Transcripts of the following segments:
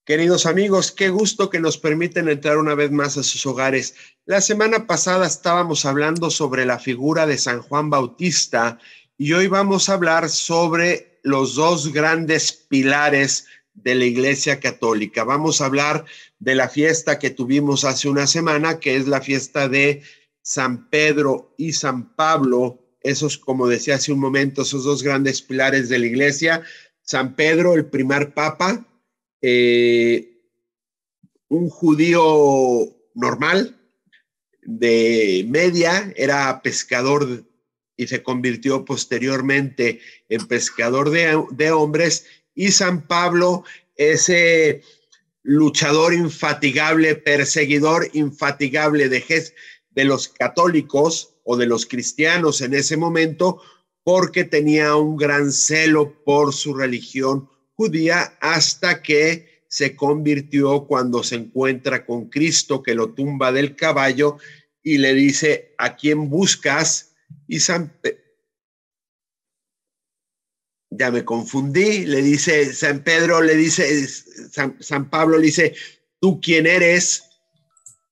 Queridos amigos, qué gusto que nos permiten entrar una vez más a sus hogares. La semana pasada estábamos hablando sobre la figura de San Juan Bautista y hoy vamos a hablar sobre los dos grandes pilares de la Iglesia Católica. Vamos a hablar de la fiesta que tuvimos hace una semana, que es la fiesta de San Pedro y San Pablo. Esos, como decía hace un momento, esos dos grandes pilares de la Iglesia. San Pedro, el primer papa, un judío normal, de media, era pescador y se convirtió posteriormente en pescador de hombres, y San Pablo, ese luchador infatigable, perseguidor infatigable de los católicos o de los cristianos en ese momento, porque tenía un gran celo por su religión judía, hasta que se convirtió cuando se encuentra con Cristo, que lo tumba del caballo y le dice: ¿a quién buscas? Y ya me confundí, le dice San Pedro, le dice San Pablo, le dice: ¿tú quién eres?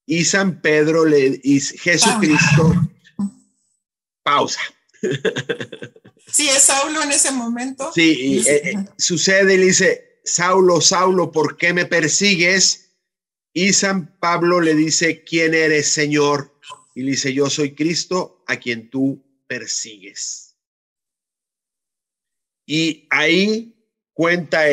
Y San Pedro y Jesucristo, pausa. Sí, es Saulo en ese momento. Sí, sucede y le dice: Saulo, Saulo, ¿por qué me persigues? Y San Pablo le dice: ¿quién eres, Señor? Y le dice: yo soy Cristo a quien tú persigues. Y ahí cuenta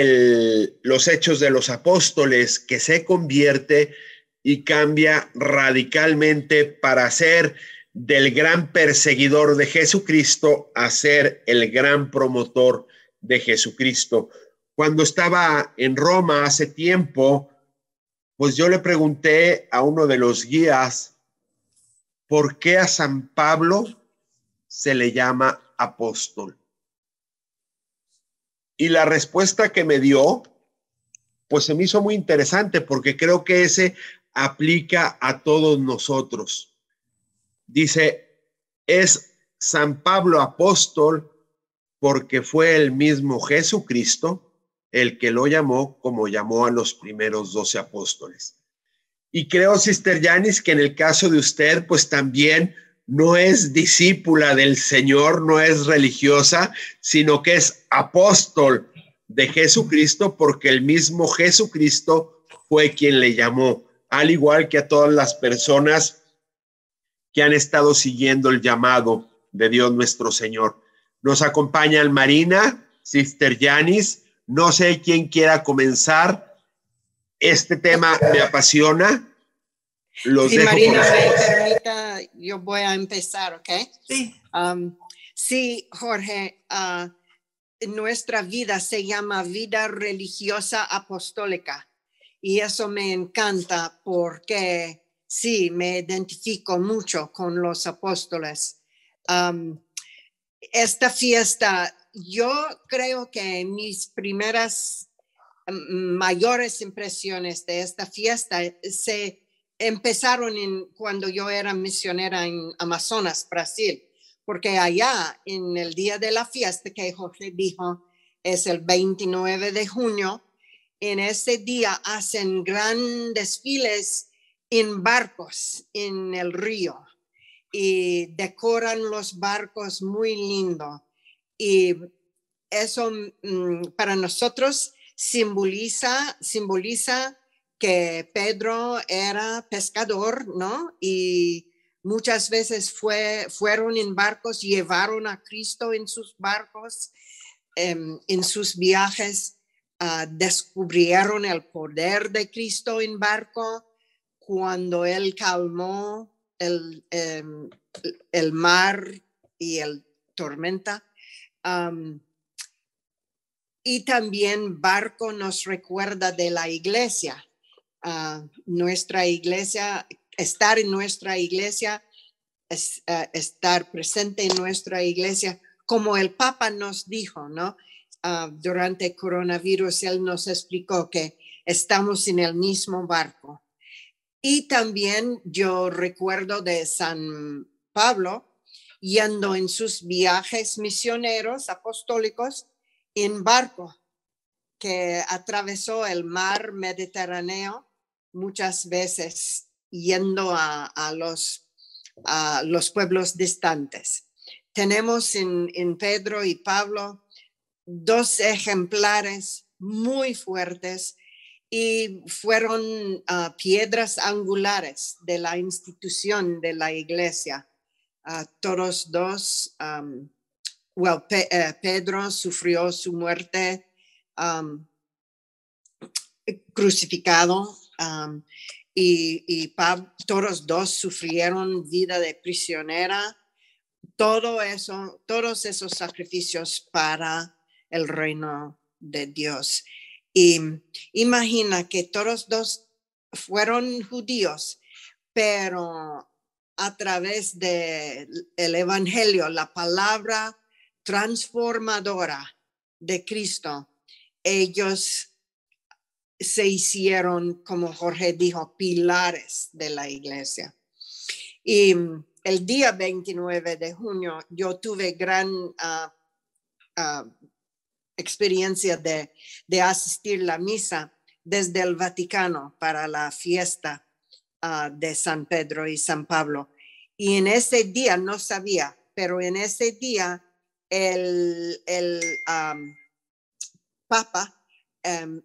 los Hechos de los Apóstoles, que se convierte y cambia radicalmente para ser del gran perseguidor de Jesucristo a ser el gran promotor de Jesucristo. Cuando estaba en Roma hace tiempo, pues yo le pregunté a uno de los guías por qué a San Pablo se le llama apóstol. Y la respuesta que me dio, pues se me hizo muy interesante, porque creo que ese aplica a todos nosotros. Dice: es San Pablo apóstol porque fue el mismo Jesucristo el que lo llamó, como llamó a los primeros 12 apóstoles. Y creo, Sister Yanis, que en el caso de usted, pues también no es discípula del Señor, no es religiosa, sino que es apóstol de Jesucristo, porque el mismo Jesucristo fue quien le llamó, al igual que a todas las personas que han estado siguiendo el llamado de Dios nuestro Señor. Nos acompañan Marina, Sister Yanis. No sé quién quiera comenzar. Este tema me apasiona. Los si Marina me permita, yo voy a empezar, ¿ok? Sí. Sí, Jorge, nuestra vida se llama vida religiosa apostólica, y eso me encanta porque sí, me identifico mucho con los apóstoles. Esta fiesta, yo creo que mis primeras mayores impresiones de esta fiesta se empezaron cuando yo era misionera en Amazonas, Brasil, porque allá en el día de la fiesta que Jorge dijo, es el 29 de junio, en ese día hacen grandes desfiles en barcos en el río y decoran los barcos muy lindo, y eso para nosotros simboliza que Pedro era pescador, ¿no? Y muchas veces fueron en barcos, llevaron a Cristo en sus barcos, en sus viajes, descubrieron el poder de Cristo en barco cuando él calmó el mar y el tormenta. Y también barco nos recuerda de la iglesia. Nuestra iglesia, estar en nuestra iglesia, estar presente en nuestra iglesia, como el Papa nos dijo, ¿no? Durante el coronavirus, él nos explicó que estamos en el mismo barco. Y también yo recuerdo de San Pablo yendo en sus viajes misioneros apostólicos en barco, que atravesó el mar Mediterráneo muchas veces yendo a los pueblos distantes. Tenemos en Pedro y Pablo dos ejemplares muy fuertes y fueron piedras angulares de la institución de la iglesia. Todos dos, Pedro sufrió su muerte crucificado y todos dos sufrieron vida de prisionera. Todos esos sacrificios para el reino de Dios. Y imagina que todos dos fueron judíos, pero a través del evangelio, la palabra transformadora de Cristo, ellos se hicieron, como Jorge dijo, pilares de la iglesia. Y el día 29 de junio yo tuve gran experiencia de asistir a la misa desde el Vaticano para la fiesta de San Pedro y San Pablo. Y en ese día, no sabía, pero en ese día el Papa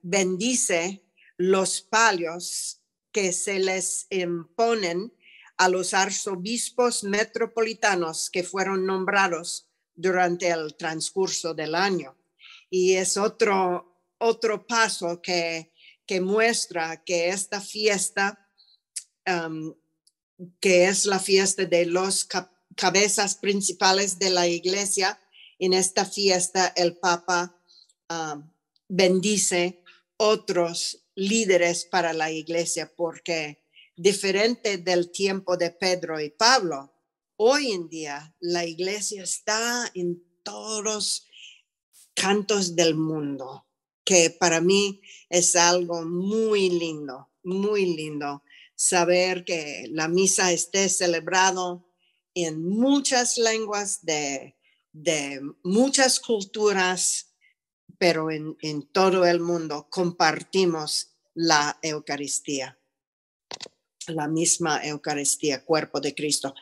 bendice los palios que se les imponen a los arzobispos metropolitanos que fueron nombrados durante el transcurso del año. Y es otro paso que muestra que esta fiesta, que es la fiesta de los cabezas principales de la iglesia, en esta fiesta el Papa bendice otros líderes para la iglesia, porque diferente del tiempo de Pedro y Pablo, hoy en día la iglesia está en todos cantos del mundo, que para mí es algo muy lindo saber que la misa esté celebrado en muchas lenguas de muchas culturas, pero en todo el mundo compartimos la Eucaristía, la misma Eucaristía, cuerpo de Cristo.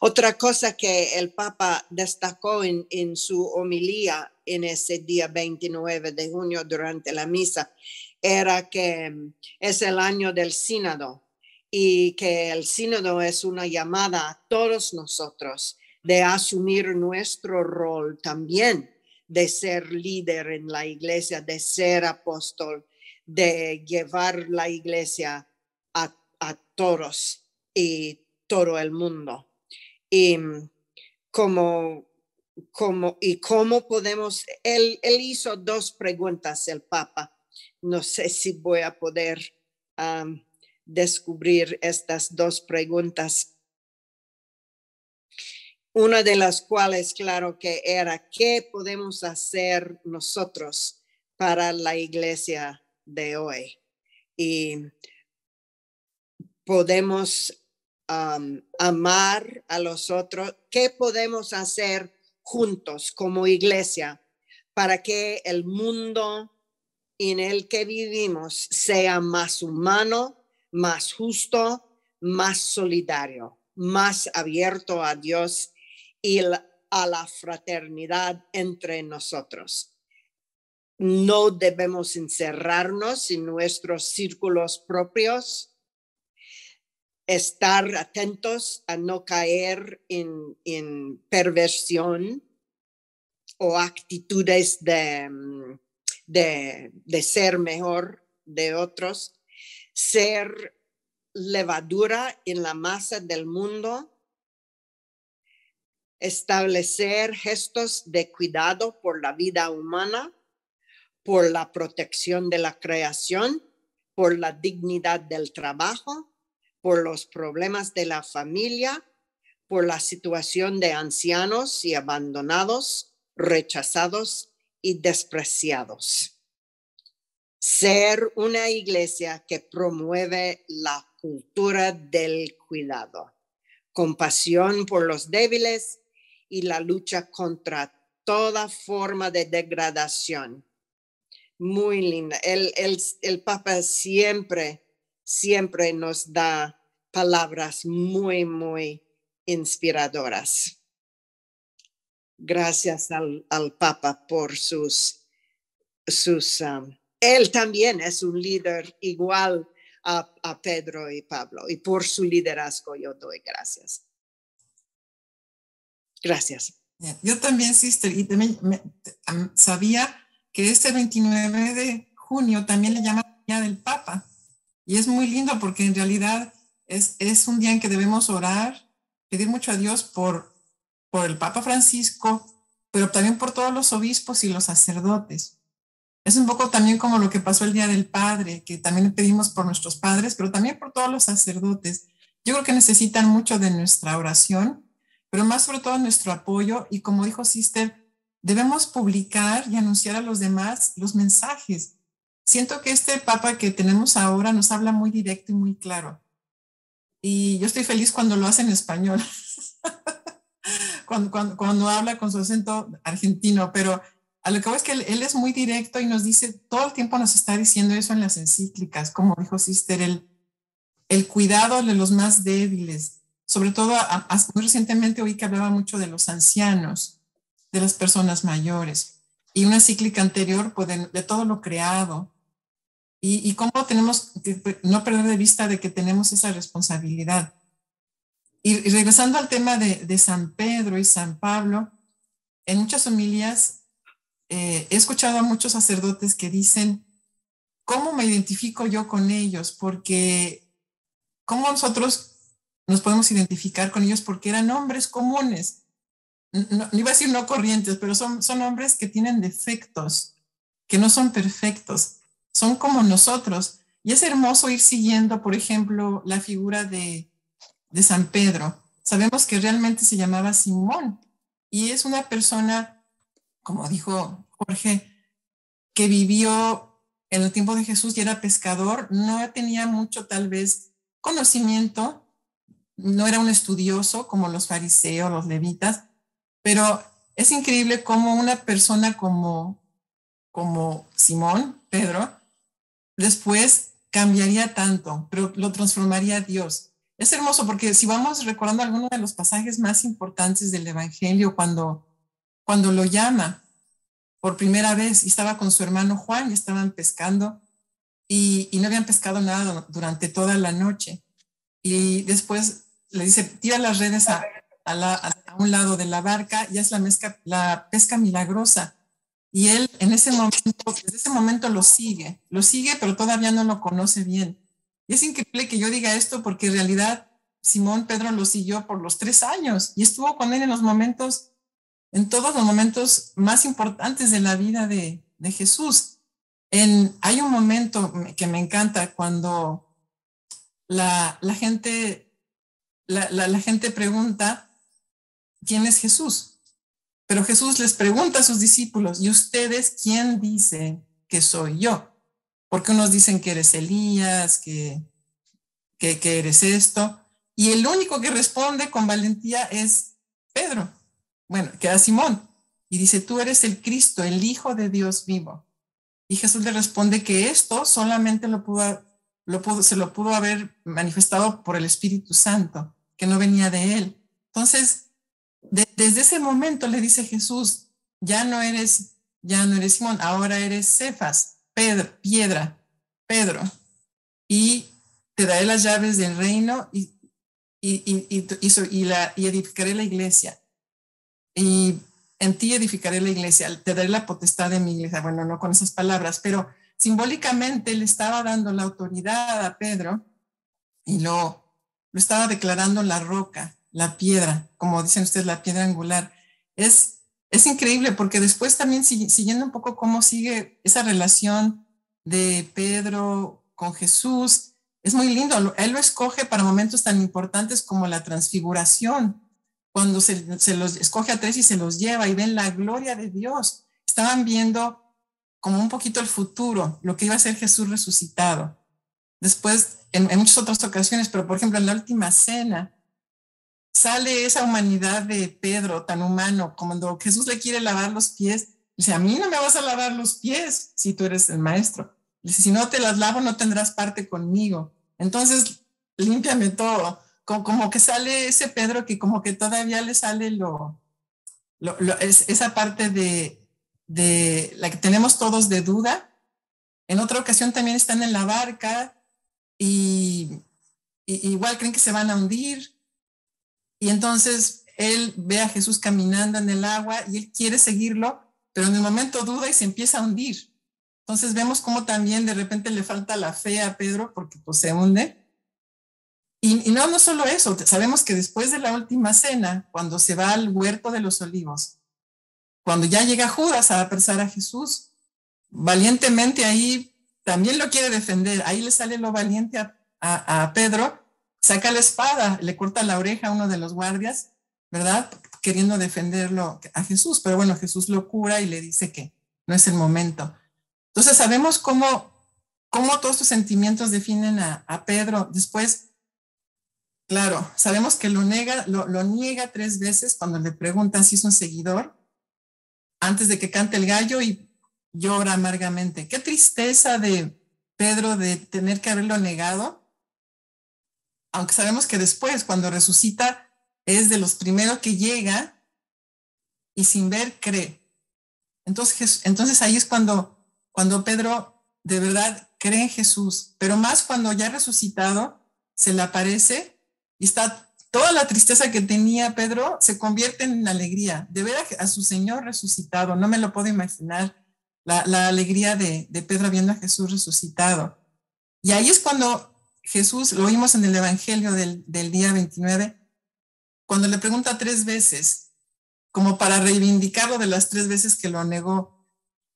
Otra cosa que el Papa destacó en su homilía en ese día 29 de junio durante la misa era que es el año del sínodo y que el sínodo es una llamada a todos nosotros de asumir nuestro rol también, de ser líder en la iglesia, de ser apóstol, de llevar la iglesia a todos y todo el mundo. Y cómo podemos, él hizo dos preguntas, el Papa. No sé si voy a poder descubrir estas dos preguntas. Una de las cuales, claro que era, ¿qué podemos hacer nosotros para la iglesia de hoy? Y podemos amar a los otros. ¿Qué podemos hacer juntos como iglesia para que el mundo en el que vivimos sea más humano, más justo, más solidario, más abierto a Dios y a la fraternidad entre nosotros? No debemos encerrarnos en nuestros círculos propios, estar atentos a no caer en perversión o actitudes de ser mejor de otros, ser levadura en la masa del mundo, establecer gestos de cuidado por la vida humana, por la protección de la creación, por la dignidad del trabajo, por los problemas de la familia, por la situación de ancianos y abandonados, rechazados y despreciados. Ser una iglesia que promueve la cultura del cuidado, compasión por los débiles y la lucha contra toda forma de degradación, muy linda. El Papa siempre nos da palabras muy, muy inspiradoras. Gracias al Papa por él también es un líder igual a Pedro y Pablo, y por su liderazgo yo doy gracias. Gracias. Yo también, sister, y también sabía que este 29 de junio también le llaman Día del Papa, y es muy lindo porque en realidad es un día en que debemos orar, pedir mucho a Dios por el Papa Francisco, pero también por todos los obispos y los sacerdotes. Es un poco también como lo que pasó el Día del Padre, que también pedimos por nuestros padres, pero también por todos los sacerdotes. Yo creo que necesitan mucho de nuestra oración, pero más sobre todo nuestro apoyo. Y como dijo Sister, debemos publicar y anunciar a los demás los mensajes. Siento que este Papa que tenemos ahora nos habla muy directo y muy claro. Y yo estoy feliz cuando lo hace en español, cuando habla con su acento argentino, pero a lo que voy es que él es muy directo y nos dice, todo el tiempo nos está diciendo eso en las encíclicas, como dijo Sister, el cuidado de los más débiles. Sobre todo, muy recientemente oí que hablaba mucho de los ancianos, de las personas mayores. Y una encíclica anterior, pues de todo lo creado. Y cómo tenemos que no perder de vista de que tenemos esa responsabilidad. Y regresando al tema de San Pedro y San Pablo, en muchas homilías he escuchado a muchos sacerdotes que dicen, ¿cómo me identifico yo con ellos? Porque ¿cómo nosotros nos podemos identificar con ellos? Porque eran hombres comunes. No iba a decir no corrientes, pero son hombres que tienen defectos, que no son perfectos, son como nosotros. Y es hermoso ir siguiendo, por ejemplo, la figura de San Pedro. Sabemos que realmente se llamaba Simón y es una persona, como dijo Jorge, que vivió en el tiempo de Jesús y era pescador, no tenía mucho tal vez conocimiento, no era un estudioso como los fariseos, los levitas, pero es increíble cómo una persona como Simón, Pedro, después cambiaría tanto, pero lo transformaría Dios. Es hermoso porque si vamos recordando algunos de los pasajes más importantes del Evangelio, cuando lo llama por primera vez y estaba con su hermano Juan y estaban pescando y no habían pescado nada durante toda la noche. Y después le dice, tira las redes a un lado de la barca, ya es la pesca milagrosa. Y él desde ese momento lo sigue, pero todavía no lo conoce bien. Y es increíble que yo diga esto porque en realidad Simón Pedro lo siguió por los 3 años y estuvo con él en todos los momentos más importantes de la vida de Jesús. Hay un momento que me encanta cuando la gente pregunta quién es Jesús, pero Jesús les pregunta a sus discípulos, ¿y ustedes quién dicen que soy yo? Porque unos dicen que eres Elías, que eres esto, y el único que responde con valentía es Pedro, bueno, que era Simón, y dice, tú eres el Cristo, el Hijo de Dios vivo. Y Jesús le responde que esto solamente se lo pudo haber manifestado por el Espíritu Santo, que no venía de él. Entonces, desde ese momento le dice Jesús, ya no eres Simón, ahora eres Cefas, Pedro, y te daré las llaves del reino y edificaré la iglesia. Y en ti edificaré la iglesia, te daré la potestad de mi iglesia. Bueno, no con esas palabras, pero simbólicamente le estaba dando la autoridad a Pedro y lo estaba declarando la roca, la piedra, como dicen ustedes, la piedra angular. Es increíble porque después también siguiendo un poco cómo sigue esa relación de Pedro con Jesús, es muy lindo. Él lo escoge para momentos tan importantes como la transfiguración, cuando se los escoge a 3 y se los lleva y ven la gloria de Dios. Estaban viendo como un poquito el futuro, lo que iba a ser Jesús resucitado. Después, en muchas otras ocasiones, pero por ejemplo en la última cena, sale esa humanidad de Pedro tan humano, cuando Jesús le quiere lavar los pies, Dice, a mí no me vas a lavar los pies si tú eres el maestro. Dice, si no te las lavo, no tendrás parte conmigo. Entonces, límpiame todo. Como que sale ese Pedro que como que todavía le sale esa parte de la que tenemos todos de duda. En otra ocasión también están en la barca y igual creen que se van a hundir. Y entonces él ve a Jesús caminando en el agua y él quiere seguirlo, pero en el momento duda y se empieza a hundir. Entonces vemos cómo también de repente le falta la fe a Pedro porque pues se hunde. Y no solo eso, sabemos que después de la última cena, cuando se va al huerto de los olivos, cuando ya llega Judas a apresar a Jesús, valientemente ahí también lo quiere defender. Ahí le sale lo valiente a Pedro, saca la espada, le corta la oreja a uno de los guardias, ¿verdad? Queriendo defenderlo a Jesús. Pero bueno, Jesús lo cura y le dice que no es el momento. Entonces sabemos cómo todos estos sentimientos definen a Pedro. Después, claro, sabemos que lo niega 3 veces cuando le preguntan si es un seguidor, antes de que cante el gallo, y llora amargamente. Qué tristeza de Pedro de tener que haberlo negado, aunque sabemos que después, cuando resucita, es de los primeros que llega y sin ver cree. Entonces ahí es cuando Pedro de verdad cree en Jesús, pero más cuando ya resucitado se le aparece y está toda la tristeza que tenía Pedro se convierte en alegría de ver a su Señor resucitado. No me lo puedo imaginar, la alegría de Pedro viendo a Jesús resucitado. Y ahí es cuando Jesús, lo oímos en el Evangelio del día 29, cuando le pregunta 3 veces, como para reivindicarlo de las 3 veces que lo negó,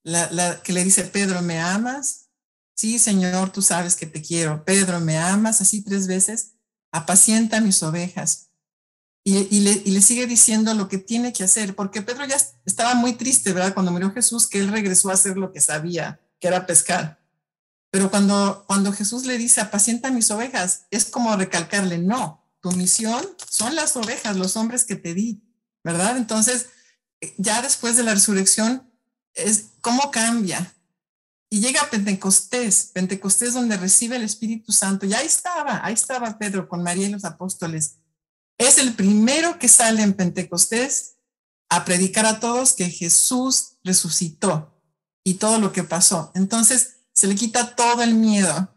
que le dice, Pedro, ¿me amas? Sí, Señor, tú sabes que te quiero. Pedro, ¿me amas? Así 3 veces. Apacienta mis ovejas. Y le sigue diciendo lo que tiene que hacer, porque Pedro ya estaba muy triste, ¿verdad? Cuando murió Jesús, que él regresó a hacer lo que sabía, que era pescar. Pero cuando Jesús le dice, apacienta mis ovejas, es como recalcarle, no, tu misión son las ovejas, los hombres que te di, ¿verdad? Entonces, ya después de la resurrección, es cómo cambia. Y llega Pentecostés donde recibe el Espíritu Santo. Y ahí estaba Pedro con María y los apóstoles. Es el primero que sale en Pentecostés a predicar a todos que Jesús resucitó y todo lo que pasó. Entonces se le quita todo el miedo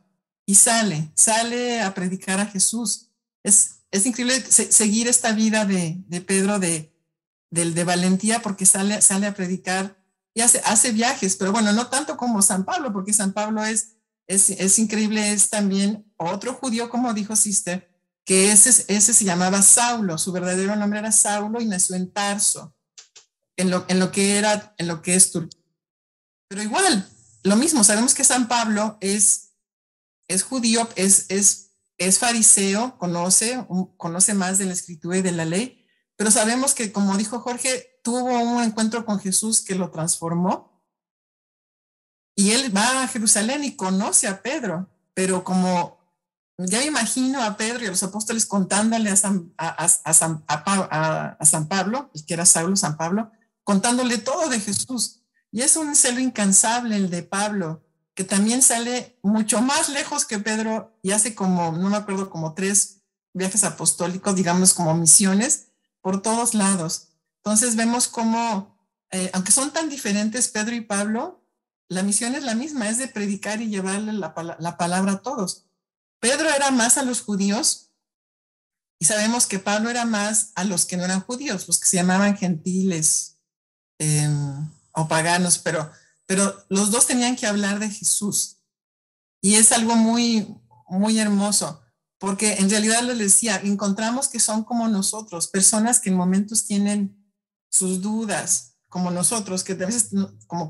y sale a predicar a Jesús. Es increíble seguir esta vida de Pedro de valentía, porque sale a predicar y hace viajes, pero bueno, no tanto como San Pablo, porque San Pablo es increíble, es también otro judío, como dijo Sister, que ese se llamaba Saulo, su verdadero nombre era Saulo y nació en Tarso, en lo que es Turquía. Pero igual, lo mismo, sabemos que San Pablo es judío, es fariseo, conoce más de la escritura y de la ley, pero sabemos que, como dijo Jorge, tuvo un encuentro con Jesús que lo transformó. Y él va a Jerusalén y conoce a Pedro, pero como ya me imagino a Pedro y a los apóstoles contándole a San Pablo, el que era Saulo, San Pablo, contándole todo de Jesús. Y es un celo incansable el de Pablo, que también sale mucho más lejos que Pedro y hace como, no me acuerdo, como 3 viajes apostólicos, digamos como misiones, por todos lados. Entonces vemos cómo, aunque son tan diferentes Pedro y Pablo, la misión es la misma, es de predicar y llevarle la palabra a todos. Pedro era más a los judíos y sabemos que Pablo era más a los que no eran judíos, los que se llamaban gentiles o paganos, pero los dos tenían que hablar de Jesús. Y es algo muy, muy hermoso, porque en realidad les decía, encontramos que son como nosotros, personas que en momentos tienen sus dudas, como nosotros, que a veces como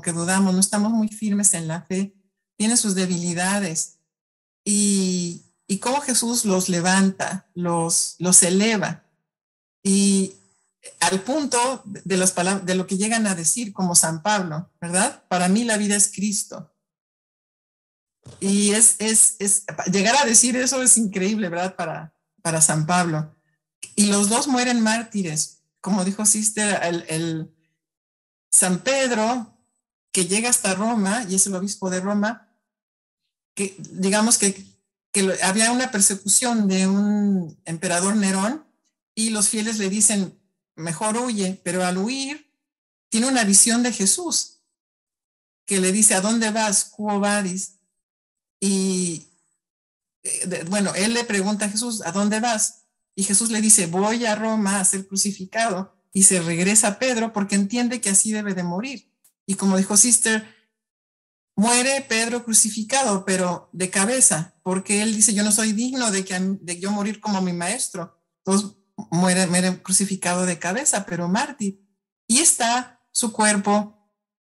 que dudamos, no estamos muy firmes en la fe, tienen sus debilidades, y cómo Jesús los levanta, los eleva, y al punto de las palabras, de lo que llegan a decir, como San Pablo, ¿verdad? Para mí la vida es Cristo. Y llegar a decir eso es increíble, ¿verdad? Para San Pablo. Y los dos mueren mártires. Como dijo Sister, San Pedro, que llega hasta Roma, y es el obispo de Roma, que digamos que había una persecución de un emperador Nerón, y los fieles le dicen, mejor huye, pero al huir tiene una visión de Jesús, que le dice, ¿a dónde vas? Quo vadis? Y bueno, él le pregunta a Jesús, ¿a dónde vas? Y Jesús le dice, voy a Roma a ser crucificado. Y se regresa a Pedro porque entiende que así debe de morir. Y como dijo Sister, muere Pedro crucificado, pero de cabeza, porque él dice, yo no soy digno de yo morir como mi maestro. Entonces muere crucificado de cabeza, pero mártir. Y está su cuerpo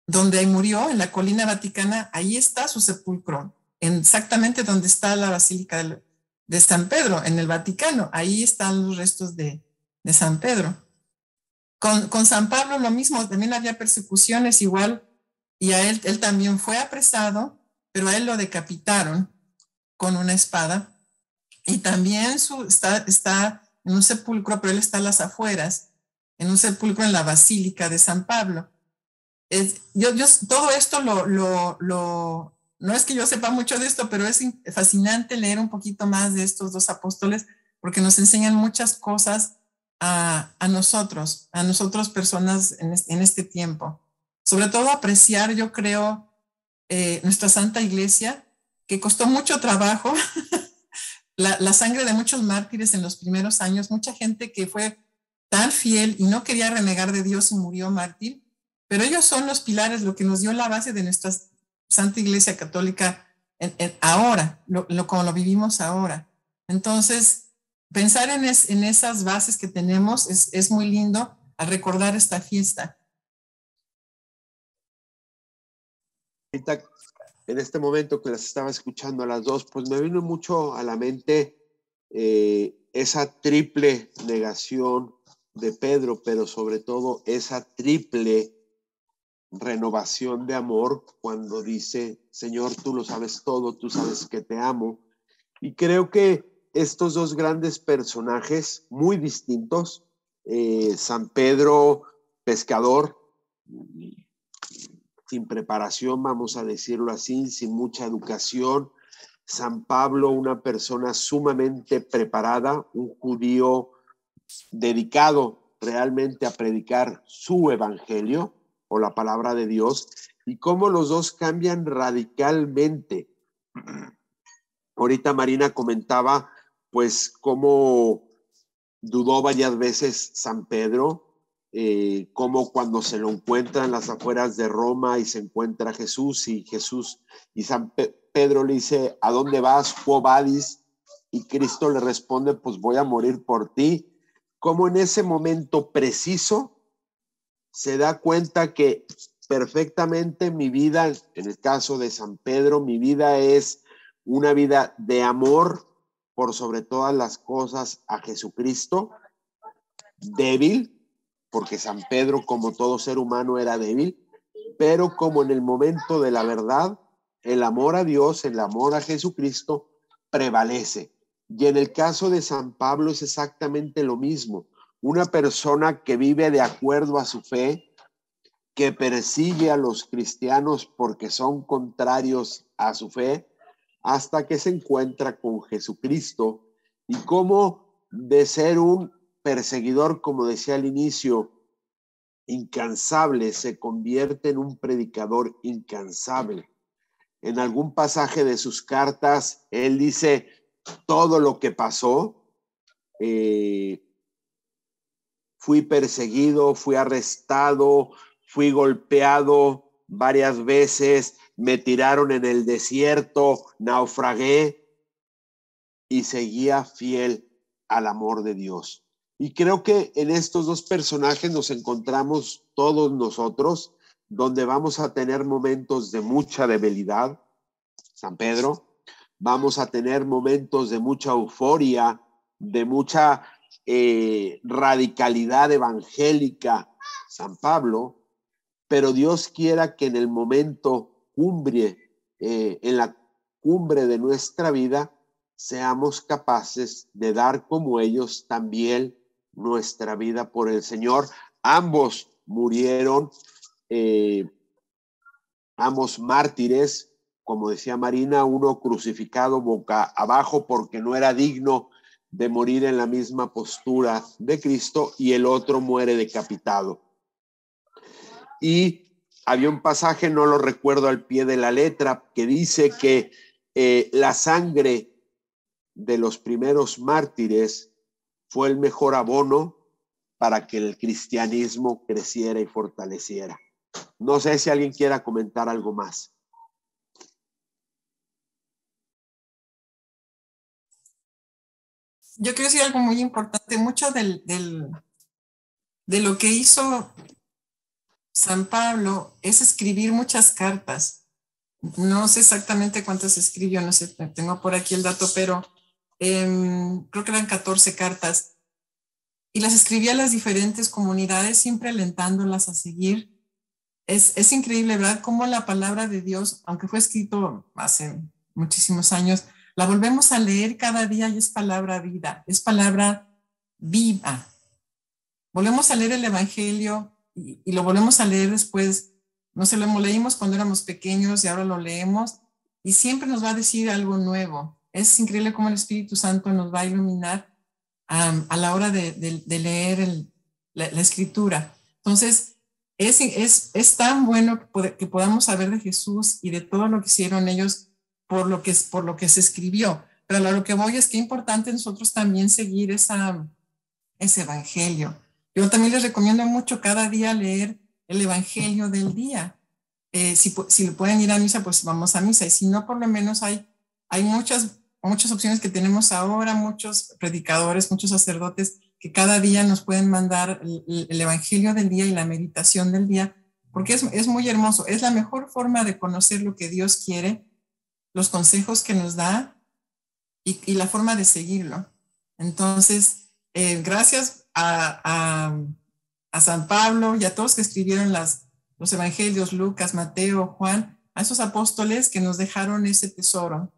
donde murió, en la colina vaticana, ahí está su sepulcro, exactamente donde está la Basílica de San Pedro, en el Vaticano. Ahí están los restos de San Pedro. Con San Pablo lo mismo, también había persecuciones igual, y a él también fue apresado, pero a él lo decapitaron con una espada, y también está en un sepulcro, pero él está a las afueras, en un sepulcro en la Basílica de San Pablo. Yo todo esto no es que yo sepa mucho de esto, pero es fascinante leer un poquito más de estos dos apóstoles, porque nos enseñan muchas cosas a nosotros personas en este tiempo. Sobre todo apreciar, yo creo, nuestra Santa Iglesia, que costó mucho trabajo, la sangre de muchos mártires en los primeros años, mucha gente que fue tan fiel y no quería renegar de Dios y murió mártir, pero ellos son los pilares, lo que nos dio la base de nuestra Santa Iglesia Católica ahora, como lo vivimos ahora. Entonces, pensar en esas bases que tenemos es muy lindo al recordar esta fiesta. Ahorita, en este momento que las estaba escuchando a las dos, pues me vino mucho a la mente esa triple negación de Pedro, pero sobre todo esa triple renovación de amor cuando dice, Señor, tú lo sabes todo, tú sabes que te amo. Y creo que estos dos grandes personajes muy distintos, San Pedro, pescador, sin preparación, vamos a decirlo así, sin mucha educación. San Pablo, una persona sumamente preparada, un judío dedicado realmente a predicar su evangelio o la palabra de Dios, y cómo los dos cambian radicalmente. Ahorita Marina comentaba, pues, cómo dudó varias veces San Pedro, como cuando se lo encuentra en las afueras de Roma y se encuentra Jesús y San Pedro le dice, ¿a dónde vas? ¿Quo vadis? Y Cristo le responde, pues voy a morir por ti. Como en ese momento preciso se da cuenta que perfectamente mi vida, en el caso de San Pedro, mi vida es una vida de amor por sobre todas las cosas a Jesucristo, débil, porque San Pedro, como todo ser humano, era débil, pero como en el momento de la verdad, el amor a Dios, el amor a Jesucristo prevalece. Y en el caso de San Pablo es exactamente lo mismo. Una persona que vive de acuerdo a su fe, que persigue a los cristianos porque son contrarios a su fe, hasta que se encuentra con Jesucristo, y cómo de ser un perseguidor, como decía al inicio, incansable, se convierte en un predicador incansable. En algún pasaje de sus cartas, él dice todo lo que pasó. Fui perseguido, fui arrestado, fui golpeado varias veces, me tiraron en el desierto, naufragué, y seguía fiel al amor de Dios. Y creo que en estos dos personajes nos encontramos todos nosotros, donde vamos a tener momentos de mucha debilidad, San Pedro, vamos a tener momentos de mucha euforia, de mucha radicalidad evangélica, San Pablo, pero Dios quiera que en el momento cumbre, en la cumbre de nuestra vida, seamos capaces de dar como ellos también nuestra vida por el Señor. Ambos murieron ambos mártires, como decía Marina, uno crucificado boca abajo porque no era digno de morir en la misma postura de Cristo, y el otro muere decapitado. Y había un pasaje, no lo recuerdo al pie de la letra, que dice que la sangre de los primeros mártires fue el mejor abono para que el cristianismo creciera y fortaleciera. No sé si alguien quiera comentar algo más. Yo quiero decir algo muy importante. Mucho de lo que hizo San Pablo es escribir muchas cartas. No sé exactamente cuántas escribió, no sé, tengo por aquí el dato, pero creo que eran 14 cartas. Y las escribía a las diferentes comunidades, siempre alentándolas a seguir. Es increíble, ¿verdad? Cómo la palabra de Dios, aunque fue escrito hace muchísimos años, la volvemos a leer cada día y es palabra vida, es palabra viva. Volvemos a leer el Evangelio y lo volvemos a leer después. No sé, lo leímos cuando éramos pequeños y ahora lo leemos y siempre nos va a decir algo nuevo. Es increíble cómo el Espíritu Santo nos va a iluminar a la hora de leer la Escritura. Entonces, es tan bueno que podamos saber de Jesús y de todo lo que hicieron ellos por lo que se escribió. Pero a lo que voy es que es importante nosotros también seguir ese Evangelio. Yo también les recomiendo mucho cada día leer el Evangelio del día. Si pueden ir a misa, pues vamos a misa. Y si no, por lo menos hay muchas opciones que tenemos ahora, muchos predicadores, muchos sacerdotes que cada día nos pueden mandar el Evangelio del día y la meditación del día, porque es muy hermoso. Es la mejor forma de conocer lo que Dios quiere, los consejos que nos da y la forma de seguirlo. Entonces, gracias a San Pablo y a todos que escribieron los evangelios, Lucas, Mateo, Juan, a esos apóstoles que nos dejaron ese tesoro.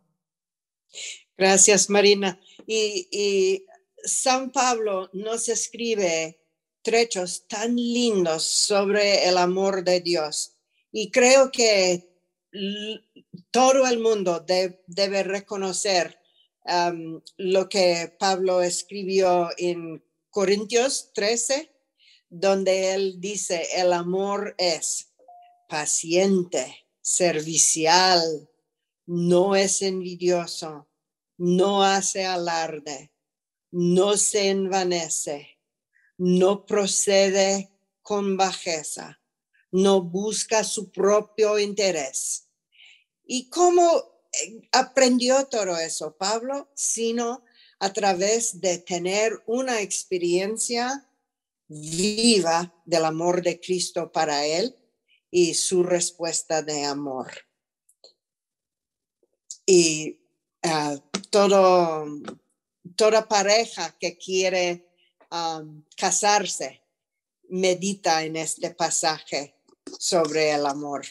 Gracias, Marina. Y San Pablo nos escribe trechos tan lindos sobre el amor de Dios. Y creo que todo el mundo debe reconocer lo que Pablo escribió en Corintios 13, donde él dice, el amor es paciente, servicial, no es envidioso, no hace alarde, no se envanece, no procede con bajeza, no busca su propio interés. ¿Y cómo aprendió todo eso Pablo? Sino a través de tener una experiencia viva del amor de Cristo para él y su respuesta de amor. Y toda pareja que quiere casarse medita en este pasaje sobre el amor.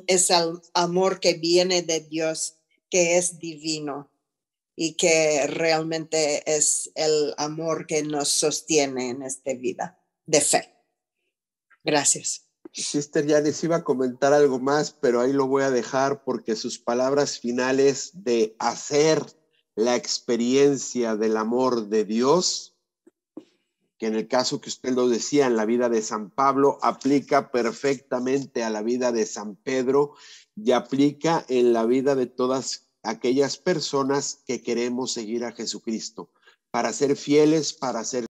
Es el amor que viene de Dios, que es divino y que realmente es el amor que nos sostiene en esta vida de fe. Gracias. Sister Yanis iba a comentar algo más, pero ahí lo voy a dejar porque sus palabras finales de hacer la experiencia del amor de Dios, que en el caso que usted lo decía en la vida de San Pablo, aplica perfectamente a la vida de San Pedro y aplica en la vida de todas aquellas personas que queremos seguir a Jesucristo, para ser fieles, para ser